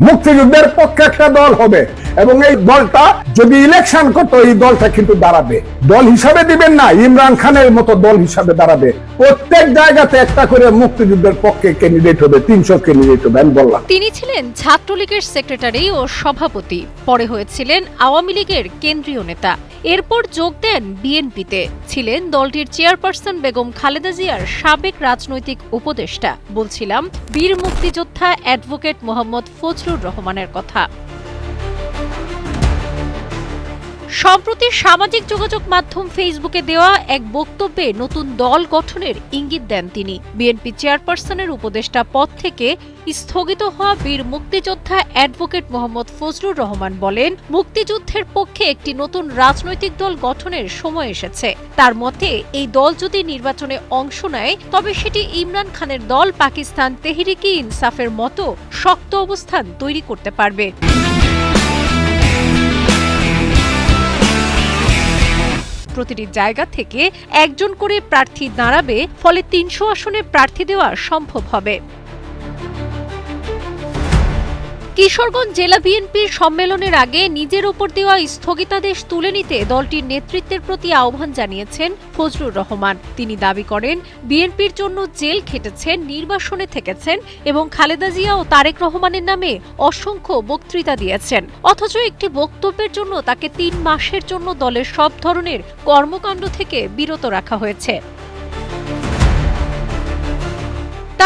মুক্তিযুদ্ধের পক্ষে একটা দল হবে এবং এই দলটা যদি ইলেকশন করতো এই দলটা কিন্তু দাঁড়াবে, দল হিসাবে দিবেন না, ইমরান খানের মতো দল হিসাবে দাঁড়াবে। প্রত্যেক জায়গাতে একটা করে মুক্তিযুদ্ধের পক্ষে ক্যান্ডিডেট হবে, 300 ক্যান্ডিডেট হবে। আমি বললাম তিনি ছিলেন ছাত্রলীগের সেক্রেটারি ও সভাপতি, পরে হয়েছিলেন আওয়ামী লীগের কেন্দ্রীয় নেতা, এরপর যোগ দেন বিএনপিতে। ছিলেন দলটির চেয়ারপারসন বেগম খালেদা জিয়ার সাবেক রাজনৈতিক উপদেষ্টা। বলছিলাম বীর মুক্তিযোদ্ধা অ্যাডভোকেট মোহাম্মদ ফজলুর রহমানের কথা। সম্প্রতি সামাজিক যোগাযোগ মাধ্যম ফেসবুকে দেওয়া এক বক্তব্যে নতুন দল গঠনের ইঙ্গিত দেন তিনি। বিএনপি চেয়ারপারসনের উপদেষ্টা পদ থেকে স্থগিত হওয়া বীর মুক্তিযোদ্ধা অ্যাডভোকেট মোহাম্মদ ফজলুর রহমান বলেন, মুক্তিযুদ্ধের পক্ষে একটি নতুন রাজনৈতিক দল গঠনের সময় এসেছে। তার মতে এই দল যদি নির্বাচনে অংশ নেয় তবে সেটি ইমরান খানের দল পাকিস্তান তেহরিকে ইনসাফের মতো শক্ত অবস্থান তৈরি করতে পারবে। প্রতিটি জায়গা থেকে একজন করে প্রার্থী দাঁড়াবে, ফলে ৩০০ আসনে প্রার্থী দেওয়া সম্ভব হবে। কিশোরগঞ্জ জেলা বিএনপির সম্মেলনের আগে নিজের ওপর দেওয়া স্থগিতাদেশ তুলে নিতে দলটির নেতৃত্বের প্রতি আহ্বান জানিয়েছেন ফজলুর রহমান। তিনি দাবি করেন, বিএনপির জন্য জেল খেটেছেন, নির্বাসনে থেকেছেন এবং খালেদা জিয়া ও তারেক রহমানের নামে অসংখ্য বক্তৃতা দিয়েছেন, অথচ একটি বক্তব্যের জন্য তাকে ৩ মাসের জন্য দলের সব ধরনের কর্মকাণ্ড থেকে বিরত রাখা হয়েছে।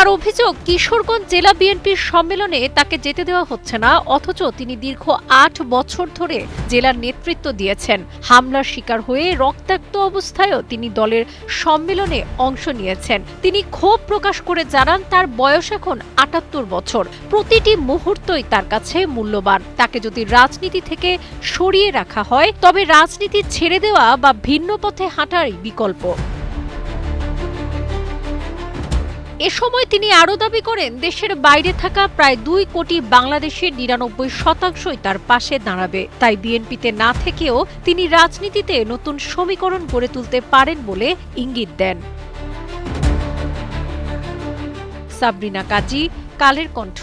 তার অভিযোগ, কিশোরগঞ্জ জেলা বিএনপির সম্মেলনে তাকে যেতে দেওয়া হচ্ছে না, অথচ তিনি দীর্ঘ ৮ বছর ধরে জেলার নেতৃত্ব দিয়েছেন। হামলার শিকার হয়ে রক্তাক্ত অবস্থায়ও তিনি দলের সম্মেলনে অংশ নিয়েছেন। তিনি ক্ষোভ প্রকাশ করে জানান, তার বয়স এখন ৭৮ বছর, প্রতিটি মুহূর্তই তার কাছে মূল্যবান। তাকে যদি রাজনীতি থেকে সরিয়ে রাখা হয় তবে রাজনীতি ছেড়ে দেওয়া বা ভিন্ন পথে হাঁটারই বিকল্প। এ সময় তিনি আরও দাবি করেন, দেশের বাইরে থাকা প্রায় ২ কোটি বাংলাদেশের ৯৯% তার পাশে দাঁড়াবে। তাই বিএনপিতে না থেকেও তিনি রাজনীতিতে নতুন সমীকরণ গড়ে তুলতে পারেন বলে ইঙ্গিত দেন। সাবরিনা কাজী, কালের কণ্ঠ।